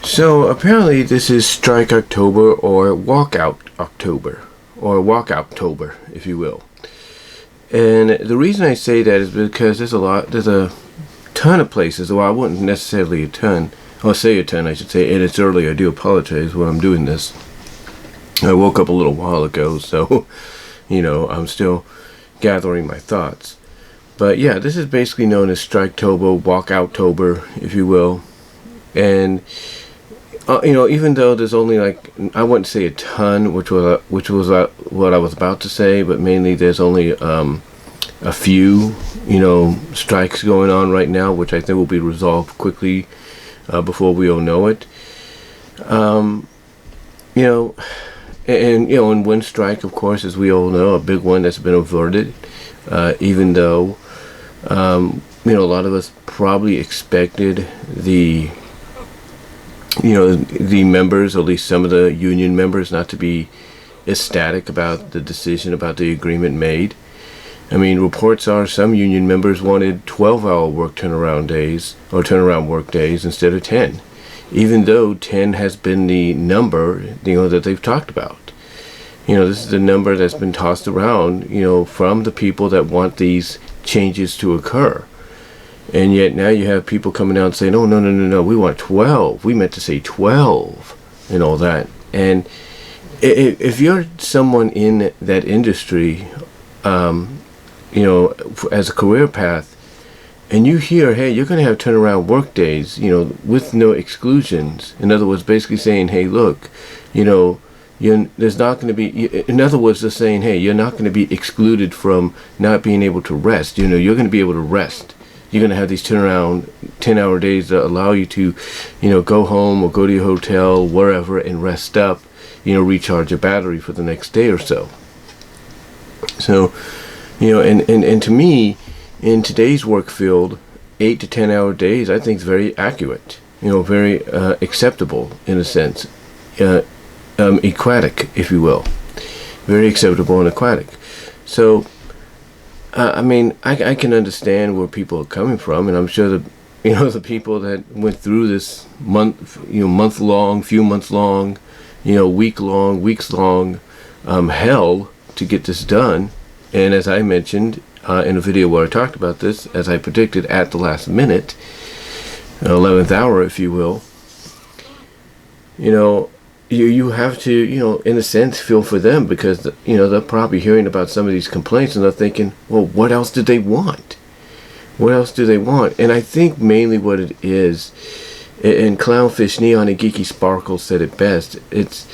So apparently this is Striketober or Walk-OutTober, or Walk-OutTober, if you will. And the reason I say that is because there's a ton of places. Well, I wouldn't necessarily a ton, I should say, and it's early. I do apologize when I'm doing this. I woke up a little while ago, so I'm still gathering my thoughts. But yeah, this is basically known as Striketober, Walk-OutTober, if you will. And even though there's only I wouldn't say a ton, which was what I was about to say, but mainly there's only a few strikes going on right now, which I think will be resolved quickly before we all know it. And one strike, of course, as we all know, a big one that's been averted, even though a lot of us probably expected the members, or at least some of the union members, not to be ecstatic about the decision, about the agreement made. I mean, reports are some union members wanted 12-hour turnaround work days instead of 10, even though 10 has been the number that they've talked about. This is the number that's been tossed around from the people that want these changes to occur. And yet now you have people coming out and saying, oh, no, we want 12. We meant to say 12 and all that. And if you're someone in that industry, as a career path, and you hear, hey, you're going to have turnaround work days, with no exclusions. In other words, basically saying, hey, look, there's not going to be, in other words, they're saying, hey, you're not going to be excluded from not being able to rest. You're going to be able to rest. You're going to have these turnaround 10-hour days that allow you to, go home or go to your hotel, wherever, and rest up, recharge your battery for the next day or so. So, and to me, in today's work field, 8 to 10-hour days, I think is very accurate, very acceptable in a sense, aquatic, if you will, very acceptable and aquatic. So, I can understand where people are coming from, and I'm sure the people that went through this few months long, weeks long hell to get this done. And as I mentioned in a video where I talked about this, as I predicted at the last minute, 11th hour, if you will, you have to, in a sense, feel for them, because, they're probably hearing about some of these complaints and they're thinking, well, what else did they want? What else do they want? And I think mainly what it is, and Clownfish, Neon, and Geeky Sparkle said it best, it's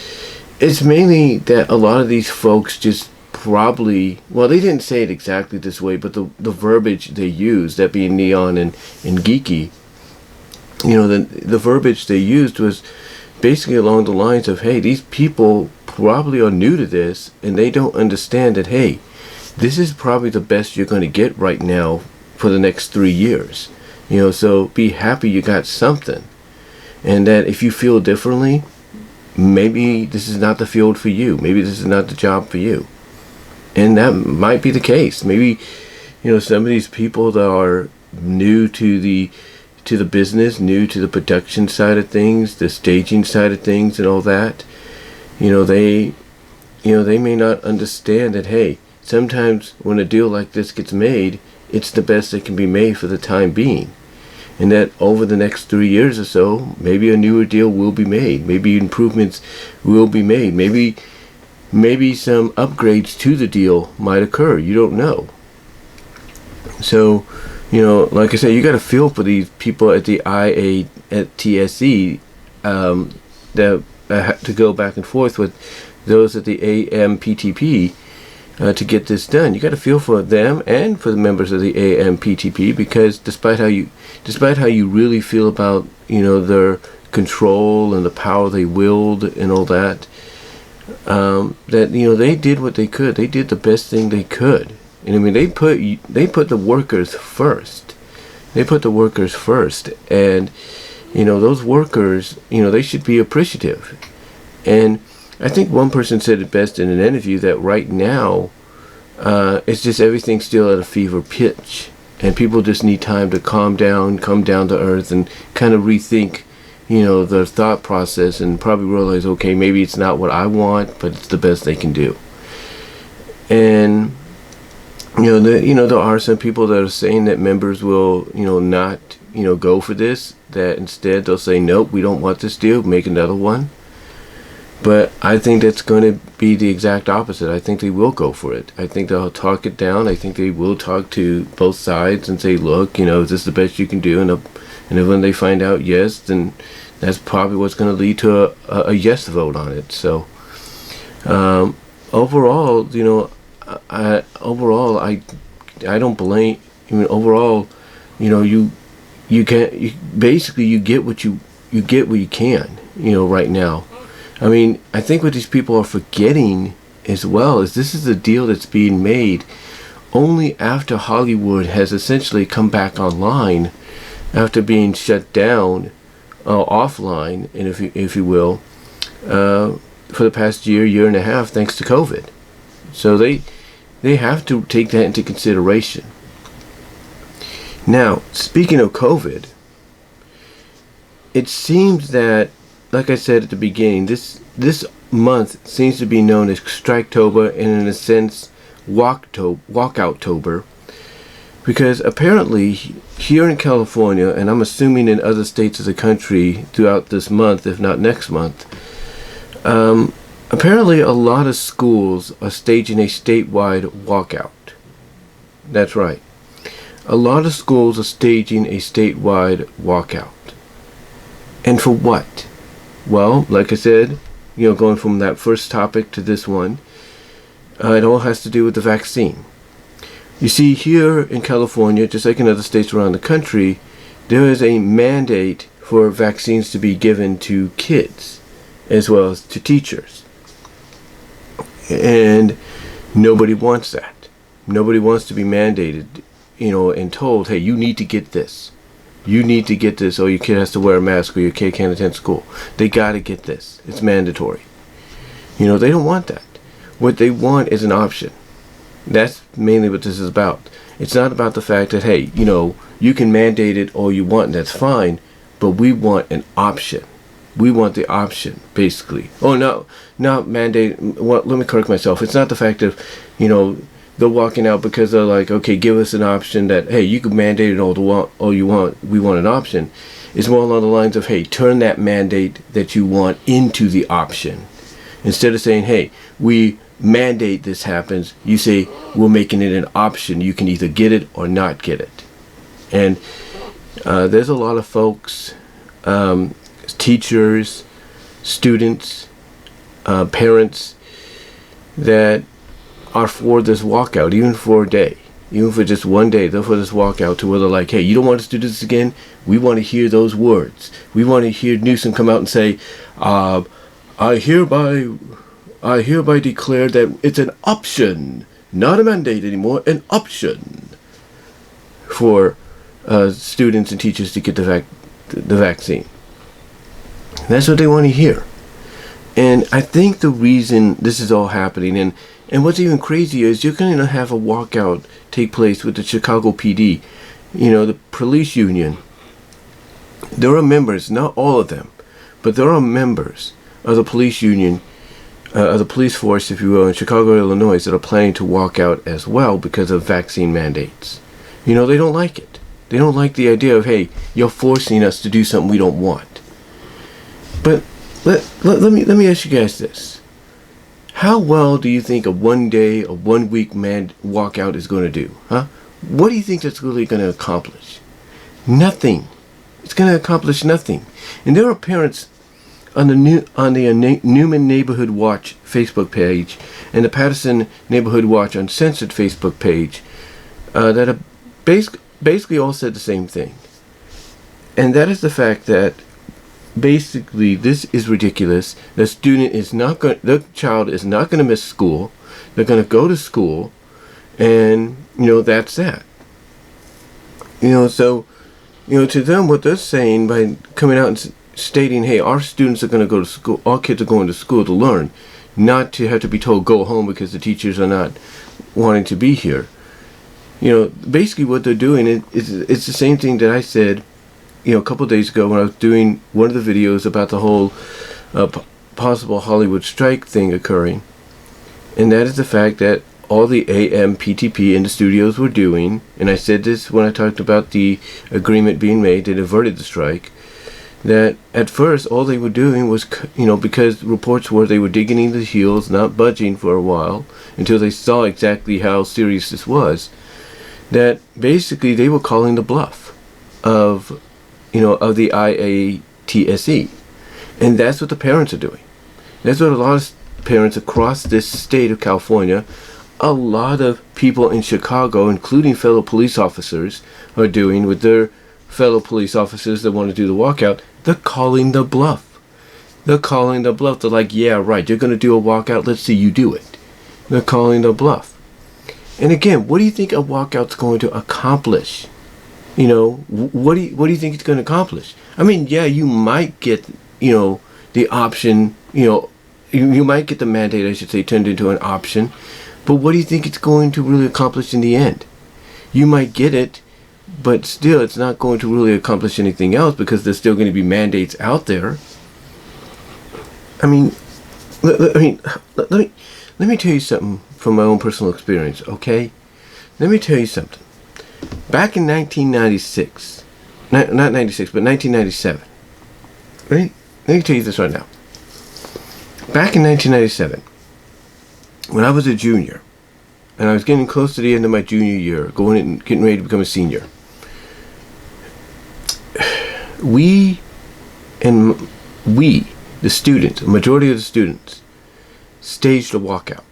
mainly that a lot of these folks just probably, well, they didn't say it exactly this way, but the verbiage they used, that being Neon and Geeky, the verbiage they used was basically along the lines of, hey, these people probably are new to this, and they don't understand that, hey, this is probably the best you're going to get right now for the next 3 years. So be happy you got something. And that if you feel differently, maybe this is not the field for you. Maybe this is not the job for you. And that might be the case. Maybe, some of these people that are new to the business, new to the production side of things, the staging side of things and all that, they may not understand that, hey, sometimes when a deal like this gets made, it's the best that can be made for the time being. And that over the next 3 years or so, maybe a newer deal will be made. Maybe improvements will be made. Maybe some upgrades to the deal might occur. You don't know. So, like I said, you got to feel for these people at the IATSE that have to go back and forth with those at the AMPTP to get this done. You got to feel for them and for the members of the AMPTP, because despite how you really feel about their control and the power they wield and all that, that they did what they could. They did the best thing they could. And they put the workers first. They put the workers first, and those workers, they should be appreciative. And I think one person said it best in an interview that right now, it's just everything's still at a fever pitch, and people just need time to calm down, come down to earth, and kind of rethink their thought process and probably realize, okay, maybe it's not what I want, but it's the best they can do. And there are some people that are saying that members will not go for this, that instead they'll say, nope, we don't want this deal, make another one. But I think that's going to be the exact opposite. I think they will go for it. I think they'll talk it down. I think they will talk to both sides and say, look, is this the best you can do? And then when they find out yes, then that's probably what's going to lead to a yes vote on it. So overall, I don't blame. Overall, you get what you can, right now. I mean, I think what these people are forgetting as well is this is a deal that's being made only after Hollywood has essentially come back online after being shut down offline, and if you will, for the past year and a half, thanks to COVID. So they have to take that into consideration. Now, speaking of COVID, it seems that, like I said at the beginning, this month seems to be known as Striketober, and in a sense, Walk-OutTober, because apparently here in California, and I'm assuming in other states of the country throughout this month, if not next month, apparently a lot of schools are staging a statewide walkout. That's right. A lot of schools are staging a statewide walkout. And for what? Well, like I said, going from that first topic to this one, it all has to do with the vaccine. You see, here in California, just like in other states around the country, there is a mandate for vaccines to be given to kids as well as to teachers. And nobody wants that. Nobody wants to be mandated, and told, hey, you need to get this. You need to get this, or your kid has to wear a mask, or your kid can't attend school. They got to get this. It's mandatory. They don't want that. What they want is an option. That's mainly what this is about. It's not about the fact that, hey, you can mandate it all you want, and that's fine, but we want an option. We want the option, basically. Oh, no, not mandate. Well, let me correct myself. It's not the fact that, they're walking out because they're like, okay, give us an option that, hey, you can mandate it all you want. We want an option. It's more along the lines of, hey, turn that mandate that you want into the option. Instead of saying, hey, we mandate this happens, you say, we're making it an option. You can either get it or not get it. And there's a lot of folks, teachers, students, parents, that are for this walkout, even for a day, even for just one day. They're for this walkout to where they're like, hey, you don't want us to do this again? We want to hear those words. We want to hear Newsom come out and say, I hereby declare that it's an option, not a mandate anymore, an option for students and teachers to get the vaccine. That's what they want to hear. And I think the reason this is all happening, and what's even crazier is you're going to have a walkout take place with the Chicago PD, the police union. There are members, not all of them, but there are members of the police union, of the police force, if you will, in Chicago, Illinois, that are planning to walk out as well because of vaccine mandates. They don't like it. They don't like the idea of, hey, you're forcing us to do something we don't want. But let me ask you guys this. How well do you think a 1 day or 1 week walkout is going to do? Huh? What do you think that's really going to accomplish? Nothing. It's going to accomplish nothing. And there are parents on the Newman Neighborhood Watch Facebook page and the Patterson Neighborhood Watch Uncensored Facebook page that have basically all said the same thing. And that is the fact that basically this is ridiculous. The child is not going to miss school. They're going to go to school, and that's that. So to them, what they're saying by coming out and stating, hey, our students are going to go to school, our kids are going to school to learn, not to have to be told go home because the teachers are not wanting to be here. Basically what they're doing is it's the same thing that I said a couple of days ago when I was doing one of the videos about the whole possible Hollywood strike thing occurring. And that is the fact that all the AMPTP in the studios were doing, and I said this when I talked about the agreement being made that averted the strike, that at first all they were doing was, because reports were they were digging in the heels, not budging for a while, until they saw exactly how serious this was, that basically they were calling the bluff of the IATSE. And that's what the parents are doing. That's what a lot of parents across this state of California, a lot of people in Chicago, including fellow police officers, are doing with their fellow police officers that want to do the walkout. They're calling the bluff. They're calling the bluff. They're like, yeah, right, you're going to do a walkout, let's see you do it. They're calling the bluff. And again, what do you think a walkout's going to accomplish? What do you think it's going to accomplish? I mean, yeah, you might get, the option, you might get the mandate, I should say, turned into an option. But what do you think it's going to really accomplish in the end? You might get it, but still it's not going to really accomplish anything else because there's still going to be mandates out there. I mean, let me tell you something from my own personal experience, okay? Let me tell you something. Back in 1996, not 96, but 1997, right? Let me tell you this right now. Back in 1997, when I was a junior, and I was getting close to the end of my junior year, getting ready to become a senior, we, the students, a majority of the students, staged a walkout.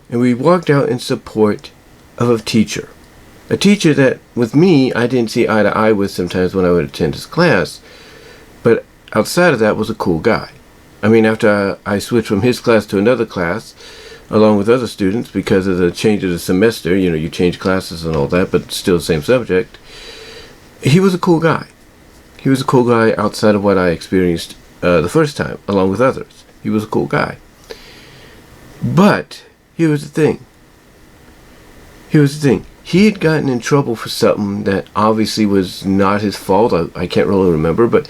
And we walked out in support of a teacher. A teacher that, with me, I didn't see eye to eye with sometimes when I would attend his class, but outside of that was a cool guy. I mean, after I switched from his class to another class, along with other students, because of the change of the semester, you change classes and all that, but still the same subject, he was a cool guy. He was a cool guy outside of what I experienced the first time, along with others. He was a cool guy. But, here was the thing. He had gotten in trouble for something that obviously was not his fault. I can't really remember, but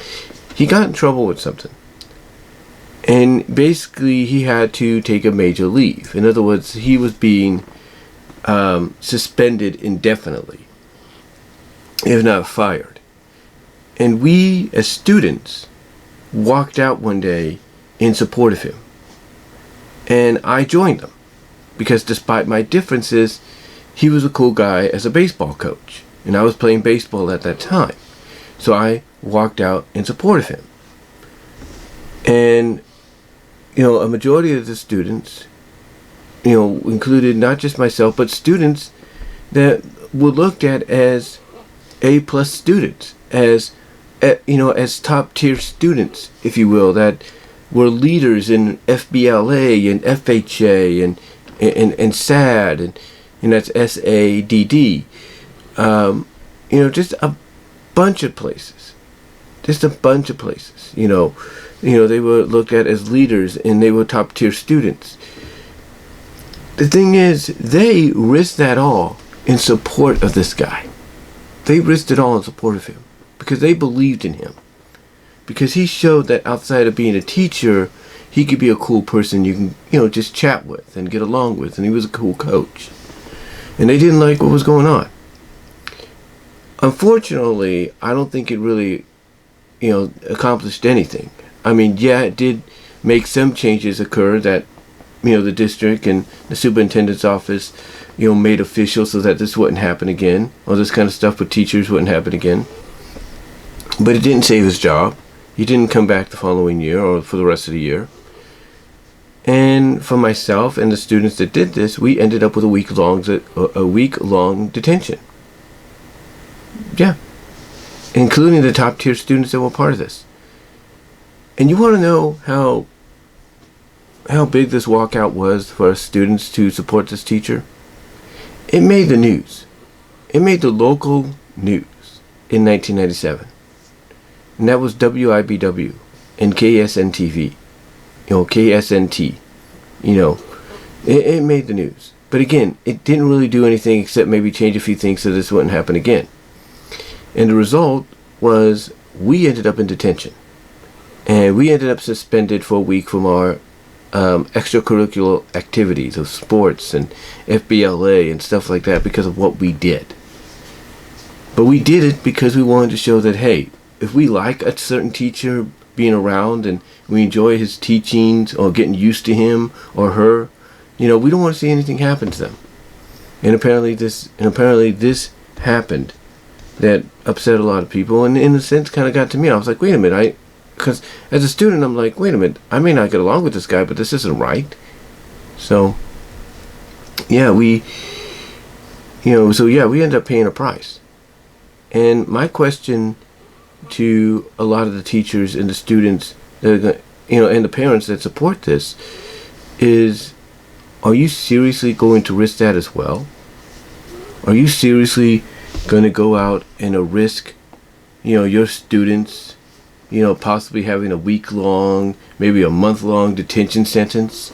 he got in trouble with something. And basically he had to take a major leave. In other words, he was being suspended indefinitely, if not fired. And we, as students, walked out one day in support of him. And I joined them, because despite my differences, he was a cool guy as a baseball coach. And I was playing baseball at that time. So I walked out in support of him. And, a majority of the students, included not just myself, but students that were looked at as A+ students, as top tier students, if you will, that were leaders in FBLA and FHA and SAD and that's SADD. Just a bunch of places. They were looked at as leaders and they were top tier students. The thing is, they risked that all in support of this guy. They risked it all in support of him because they believed in him. Because he showed that outside of being a teacher, he could be a cool person you can, just chat with and get along with, and he was a cool coach. And they didn't like what was going on. Unfortunately, I don't think it really, accomplished anything. I mean, yeah, it did make some changes occur that, the district and the superintendent's office, made official so that this wouldn't happen again. All this kind of stuff with teachers wouldn't happen again. But it didn't save his job. He didn't come back the following year or for the rest of the year. And for myself and the students that did this, we ended up with a week-long detention. Yeah. Including the top tier students that were part of this. And you want to know how big this walkout was for us students to support this teacher? It made the news. It made the local news in 1997. And that was WIBW and KSN-TV. KSNT. It made the news. But again, it didn't really do anything except maybe change a few things so this wouldn't happen again. And the result was we ended up in detention. And we ended up suspended for a week from our extracurricular activities of sports and FBLA and stuff like that because of what we did. But we did it because we wanted to show that, hey, if we like a certain teacher being around and we enjoy his teachings or getting used to him or her, we don't want to see anything happen to them. And apparently this happened that upset a lot of people, and in a sense kind of got to me. I was like, wait a minute, because as a student I'm like, wait a minute, I may not get along with this guy, but this isn't right. So yeah, we ended up paying a price. And my question to a lot of the teachers and the students that are and the parents that support this is, are you seriously going to risk that as well? Are you seriously going to go out and risk your students possibly having a week-long, maybe a month-long detention sentence?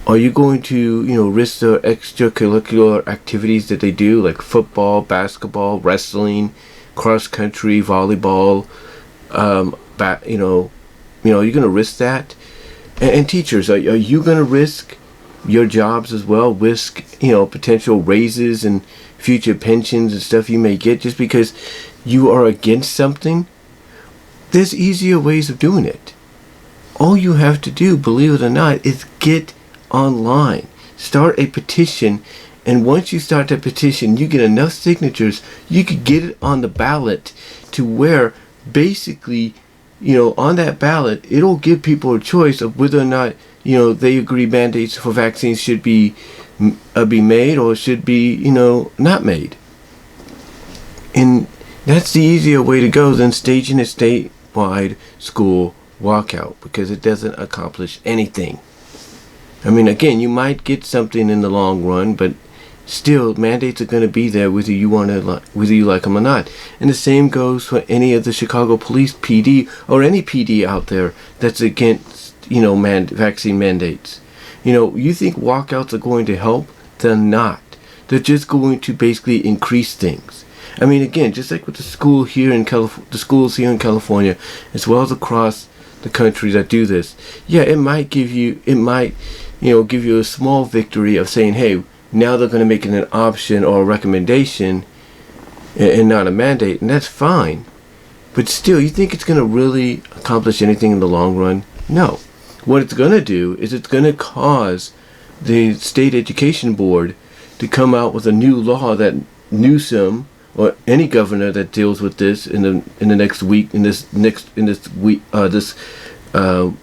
Are you going to risk the extracurricular activities that they do, like football, basketball, wrestling, cross-country, volleyball? Are you going to risk that? And teachers, are you going to risk your jobs as well? Risk potential raises and future pensions and stuff you may get just because you are against something? There's easier ways of doing it. All you have to do, believe it or not, is get online. Start a petition, and once you start that petition, you get enough signatures, you could get it on the ballot to where basically, on that ballot, it'll give people a choice of whether or not, they agree mandates for vaccines should be made or should be, not made. And that's the easier way to go than staging a statewide school walkout, because it doesn't accomplish anything. I mean, again, you might get something in the long run, but still, mandates are going to be there whether you like them or not. And the same goes for any of the Chicago Police PD or any PD out there that's against, vaccine mandates. You think walkouts are going to help? They're not. They're just going to basically increase things. I mean, again, just like with the schools here in California, as well as across the country that do this, yeah, it might give you a small victory of saying, hey, now they're going to make it an option or a recommendation and not a mandate, and that's fine. But still, you think it's going to really accomplish anything in the long run? No. What it's going to do is it's going to cause the state education board to come out with a new law that Newsom or any governor that deals with this in the next week, this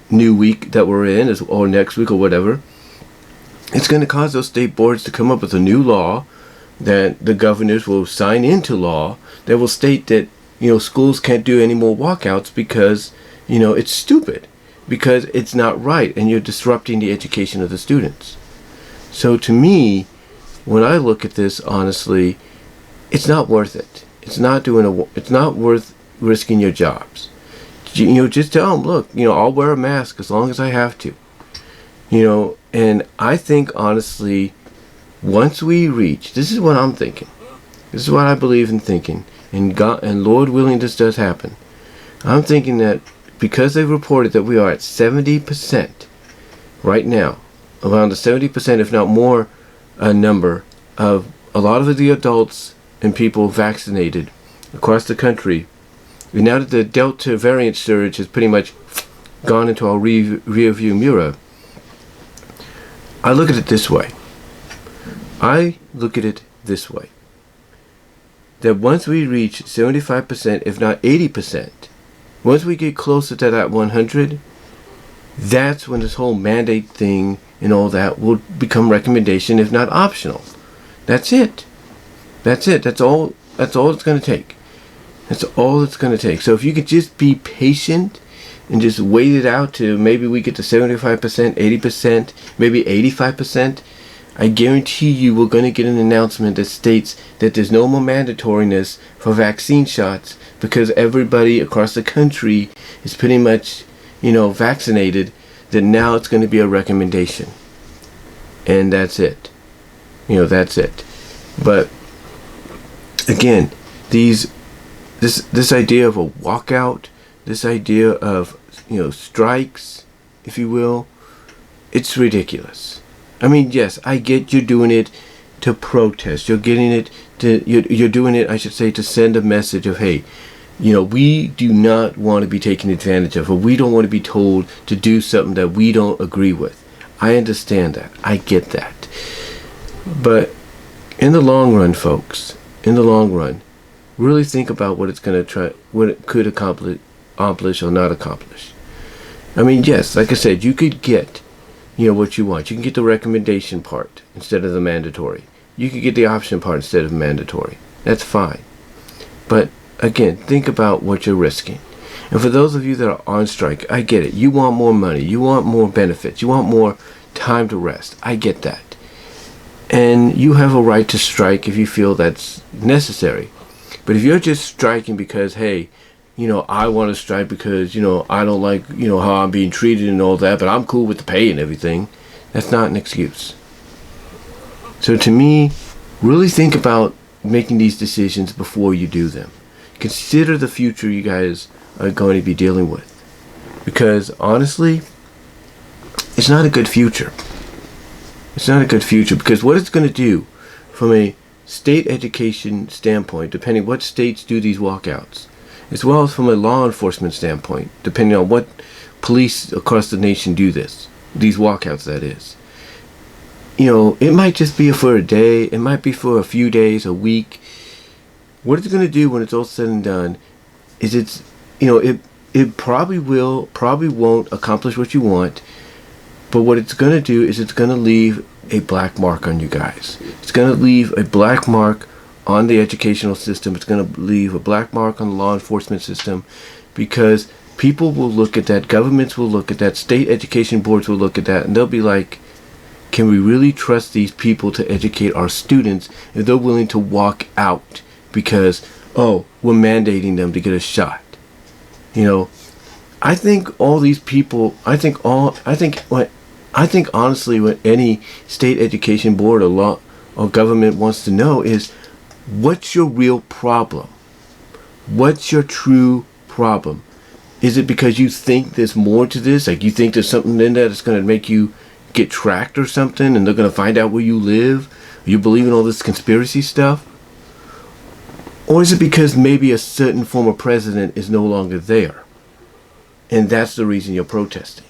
new week that we're in, or next week or whatever. It's going to cause those state boards to come up with a new law that the governors will sign into law that will state that schools can't do any more walkouts because it's stupid, because it's not right, and you're disrupting the education of the students. So to me, when I look at this, honestly, it's not worth it. It's not worth risking your jobs. Just tell them, look, I'll wear a mask as long as I have to. And I think, honestly, once we reach, this is what I'm thinking. This is what I believe in thinking. And God, and Lord willing, this does happen. I'm thinking that because they've reported that we are at 70% right now, around the 70%, if not more, number of a lot of the adults and people vaccinated across the country. And now that the Delta variant surge has pretty much gone into our rear view mirror, I look at it this way. That once we reach 75%, if not 80%, once we get closer to that 100, that's when this whole mandate thing and all that will become recommendation, if not optional. That's it. That's all it's going to take. That's all it's going to take. So if you could just be patient and just wait it out to maybe we get to 75%, 80%, maybe 85%, I guarantee you we're going to get an announcement that states that there's no more mandatoriness for vaccine shots because everybody across the country is pretty much, vaccinated, that now it's going to be a recommendation. And that's it. That's it. But again, these this idea of a walkout, this idea of, strikes, if you will, it's ridiculous. I mean, yes, I get you're doing it to protest. You're doing it, I should say, to send a message of, hey, we do not want to be taken advantage of, or we don't want to be told to do something that we don't agree with. I understand that. I get that. But in the long run, folks, really think about what it could accomplish or not accomplish. I mean, yes, like I said, you could get, what you want. You can get the recommendation part instead of the mandatory. You could get the option part instead of mandatory. That's fine. But again, think about what you're risking. And for those of you that are on strike, I get it. You want more money. You want more benefits. You want more time to rest. I get that. And you have a right to strike if you feel that's necessary. But if you're just striking because, hey, I want to strike because, I don't like, how I'm being treated and all that, but I'm cool with the pay and everything, that's not an excuse. So to me, really think about making these decisions before you do them. Consider the future you guys are going to be dealing with. Because honestly, it's not a good future. It's not a good future, because what it's going to do from a state education standpoint, depending what states do these walkouts, as well as from a law enforcement standpoint, depending on what police across the nation do these walkouts, that is. It might just be for a day, it might be for a few days, a week. What it's going to do when it's all said and done is it probably won't accomplish what you want, but what it's going to do is it's going to leave a black mark on you guys. It's going to leave a black mark on the educational system. It's going to leave a black mark on the law enforcement system, because people will look at that, governments will look at that, state education boards will look at that, and they'll be like, can we really trust these people to educate our students if they're willing to walk out because, we're mandating them to get a shot? I think all these people, I think honestly what any state education board or law or government wants to know is, what's your real problem? What's your true problem? Is it because you think there's more to this? Like, you think there's something in there that's going to make you get tracked or something, and they're going to find out where you live? You believe in all this conspiracy stuff? Or is it because maybe a certain former president is no longer there, and that's the reason you're protesting?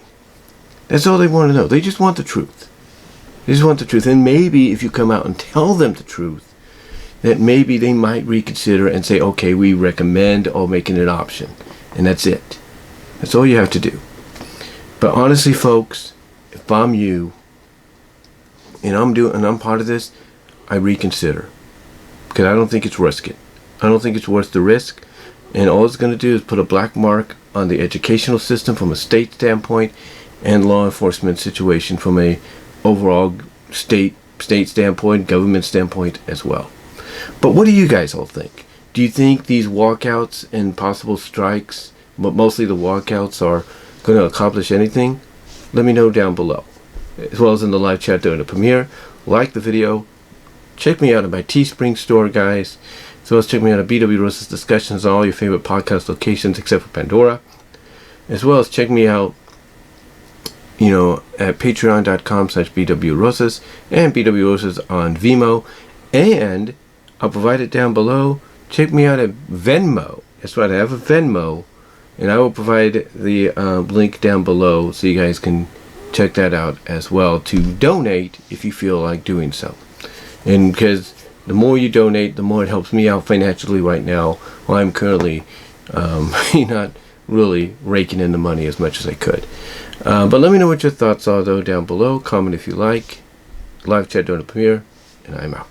That's all they want to know. They just want the truth. They just want the truth. And maybe if you come out and tell them the truth, that maybe they might reconsider and say, okay, we recommend or make it an option. And that's it. That's all you have to do. But honestly, folks, if I'm you and I'm part of this, I reconsider, because I don't think it's worth it. I don't think it's worth the risk. And all it's going to do is put a black mark on the educational system from a state standpoint, and law enforcement situation from a overall state standpoint, government standpoint as well. But what do you guys all think? Do you think these walkouts and possible strikes, but mostly the walkouts, are going to accomplish anything? Let me know down below, as well as in the live chat during the premiere. Like the video. Check me out at my Teespring store, guys. As well as check me out at BW Rosa's Discussions on all your favorite podcast locations except for Pandora. As well as check me out, at patreon.com/bwrosas and bwrosas on Venmo. And I'll provide it down below. Check me out at Venmo. That's right, I have a Venmo, and I will provide the link down below so you guys can check that out as well, to donate if you feel like doing so. And because the more you donate, the more it helps me out financially right now, while I'm currently not really raking in the money as much as I could. But let me know what your thoughts are, though, down below. Comment if you like. Live chat during the premiere, and I'm out.